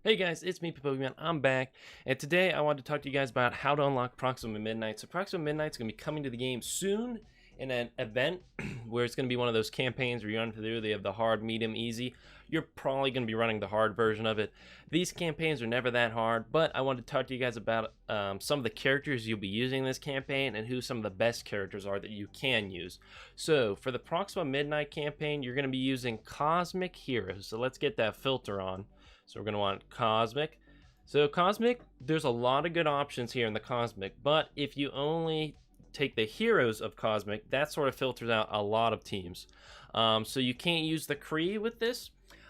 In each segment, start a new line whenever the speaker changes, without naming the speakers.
Hey guys, it's me, Pokemon. I'm back, and today I wanted to talk to you guys about how to unlock Proxima Midnight. So Proxima Midnight's going to be coming to the game soon in an event where it's going to be one of those campaigns where you run through. They have the hard, medium, easy. You're probably going to be running the hard version of it. These campaigns are never that hard, but I wanted to talk to you guys about some of the characters you'll be using in this campaign and who some of the best characters are that you can use. So for the Proxima Midnight campaign, you're going to be using Cosmic Heroes. So let's get that filter on. So we're going to want Cosmic. So Cosmic, there's a lot of good options here in the Cosmic, but if you only take the heroes of Cosmic, that sort of filters out a lot of teams. So you can't use the Kree with this,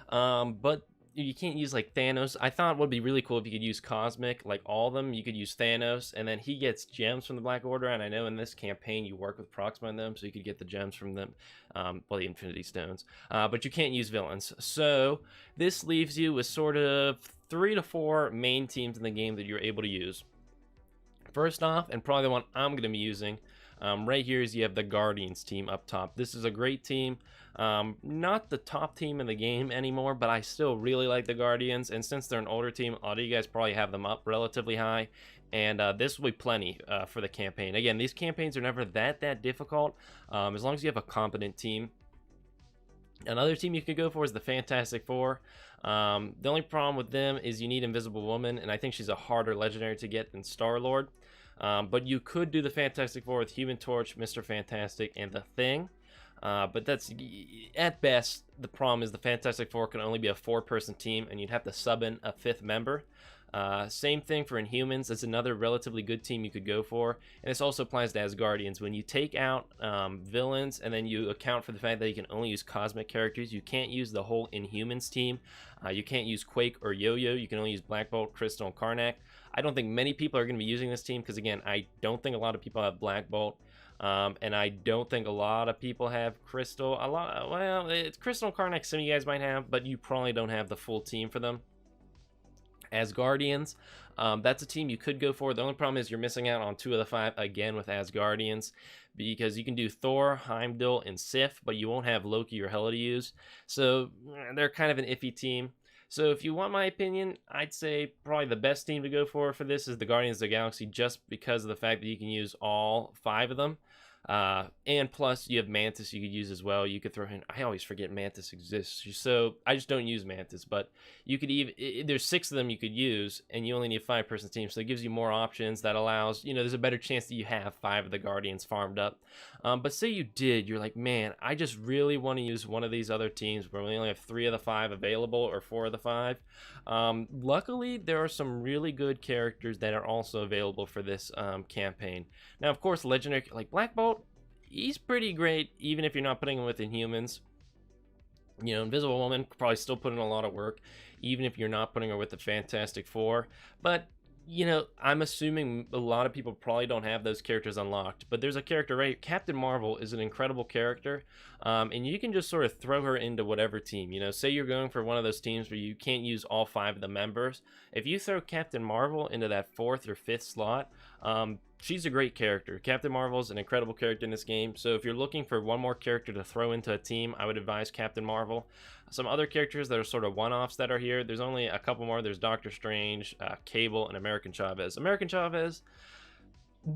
but you can't use like Thanos. I thought it would be really cool if you could use Cosmic, like all of them. You could use Thanos, and then he gets gems from the Black Order. And I know in this campaign you work with Proxima on them, so you could get the gems from them, well, the Infinity Stones. But you can't use villains. So this leaves you with sort of 3 to 4 main teams in the game that you're able to use. First off, and probably the one I'm going to be using right here, is you have the Guardians team up top. This is a great team. Not the top team in the game anymore, but I still really like the Guardians, and since they're an older team, a lot of you guys probably have them up relatively high, and this will be plenty for the campaign. Again, these campaigns are never that difficult, as long as you have a competent team. Another team you could go for is the Fantastic Four. The only problem with them is you need Invisible Woman, and I think she's a harder legendary to get than Star-Lord. But you could do the Fantastic Four with Human Torch, Mr. Fantastic, and the Thing. But that's, at best, the problem is the Fantastic Four can only be a 4-person team, and you'd have to sub in a 5th member. Same thing for Inhumans. It's another relatively good team you could go for, and this also applies to Asgardians. When you take out villains and then you account for the fact that you can only use cosmic characters, you can't use the whole Inhumans team. You can't use Quake or Yo-Yo. You can only use Black Bolt, Crystal, and Karnak. I don't think many people are going to be using this team because, again, I don't think a lot of people have Black Bolt. And I don't think a lot of people have Crystal. Well, it's Crystal and Karnak, some of you guys might have, but you probably don't have the full team for them. Asgardians, that's a team you could go for. The only problem is you're missing out on 2 of the 5 again with Asgardians, because you can do Thor, Heimdall, and Sif, but you won't have Loki or Hela to use. So they're kind of an iffy team. So if you want my opinion, I'd say probably the best team to go for this is the Guardians of the Galaxy, just because of the fact that you can use all 5 of them. And plus you have Mantis you could use as well. You could throw in, I always forget Mantis exists, so I just don't use Mantis, but you could even, there's 6 of them you could use, and you only need a 5-person team, so it gives you more options. That allows, there's a better chance that you have 5 of the Guardians farmed up. But say you're like, man, I just really want to use one of these other teams where we only have 3 of the 5 available, or 4 of the 5. Luckily there are some really good characters that are also available for this campaign. Now, of course, legendary like Black Bolt, he's pretty great even if you're not putting him with Inhumans. Invisible Woman probably still put in a lot of work even if you're not putting her with the Fantastic Four. But I'm assuming a lot of people probably don't have those characters unlocked, but there's a character right here. Captain Marvel is an incredible character, and you can just sort of throw her into whatever team. Say you're going for one of those teams where you can't use all 5 of the members. If you throw Captain Marvel into that 4th or 5th slot, she's a great character. Captain Marvel's an incredible character in this game, so if you're looking for one more character to throw into a team, I would advise Captain Marvel. Some other characters that are sort of one-offs that are here, there's only a couple more. There's Doctor Strange, Cable, and American Chavez. American Chavez,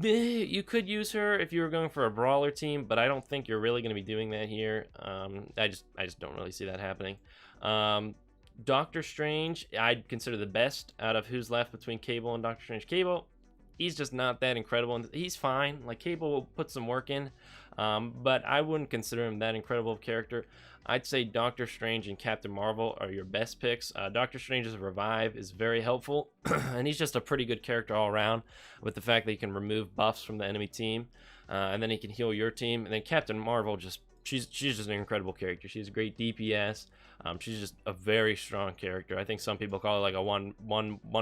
you could use her if you were going for a brawler team, but I don't think you're really going to be doing that here. I just don't really see that happening. Doctor Strange, I'd consider the best out of who's left between Cable and Doctor Strange. Cable, he's just not that incredible, and he's fine. Like, Cable will put some work in, but I wouldn't consider him that incredible of a character. I'd say Doctor Strange and Captain Marvel are your best picks. Doctor Strange's revive is very helpful, and he's just a pretty good character all around, with the fact that he can remove buffs from the enemy team, and then he can heal your team. And then Captain Marvel, she's just an incredible character. She's a great DPS. She's just a very strong character. I think some people call it like a one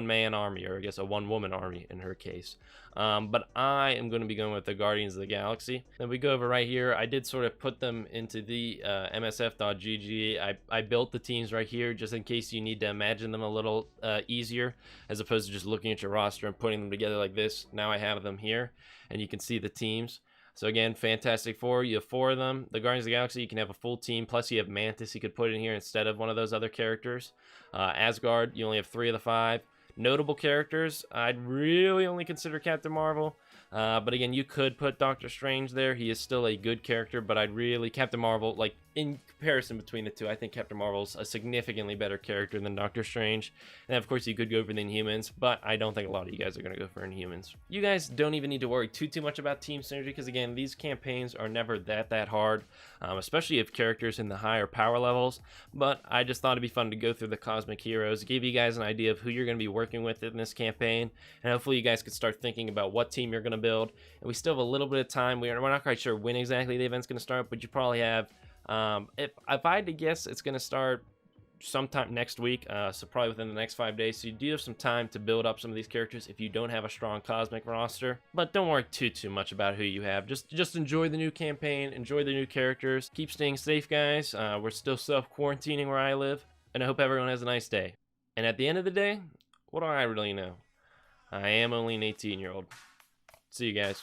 man army, or I guess a one woman army in her case. But I am going to be going with the Guardians of the Galaxy. Then we go over right here. I did sort of put them into the msf.gg. I built the teams right here just in case you need to imagine them a little easier, as opposed to just looking at your roster and putting them together like this. Now I have them here, and you can see the teams. So again, Fantastic Four, you have 4 of them. The Guardians of the Galaxy, you can have a full team, plus you have Mantis you could put in here instead of one of those other characters. Asgard, you only have 3 of the 5. Notable characters, I'd really only consider Captain Marvel. But again, you could put Doctor Strange there. He is still a good character, but I'd really, Captain Marvel, like, in comparison between the two, I think Captain Marvel's a significantly better character than Doctor Strange. And of course, you could go for the Inhumans, but I don't think a lot of you guys are going to go for Inhumans. You guys don't even need to worry too much about team synergy, because again, these campaigns are never that hard, especially if characters in the higher power levels. But I just thought it'd be fun to go through the Cosmic Heroes, give you guys an idea of who you're going to be working with in this campaign, and hopefully you guys could start thinking about what team you're going to build. And we still have a little bit of time. We're not quite sure when exactly the event's going to start, but you probably have, if I had to guess, it's going to start sometime next week, so probably within the next 5 days. So you do have some time to build up some of these characters if you don't have a strong cosmic roster. But don't worry too much about who you have. Just enjoy the new campaign, enjoy the new characters. Keep staying safe, guys. We're still self-quarantining where I live, and I hope everyone has a nice day. And at the end of the day, what do I really know? I am only an 18-year-old. See you guys.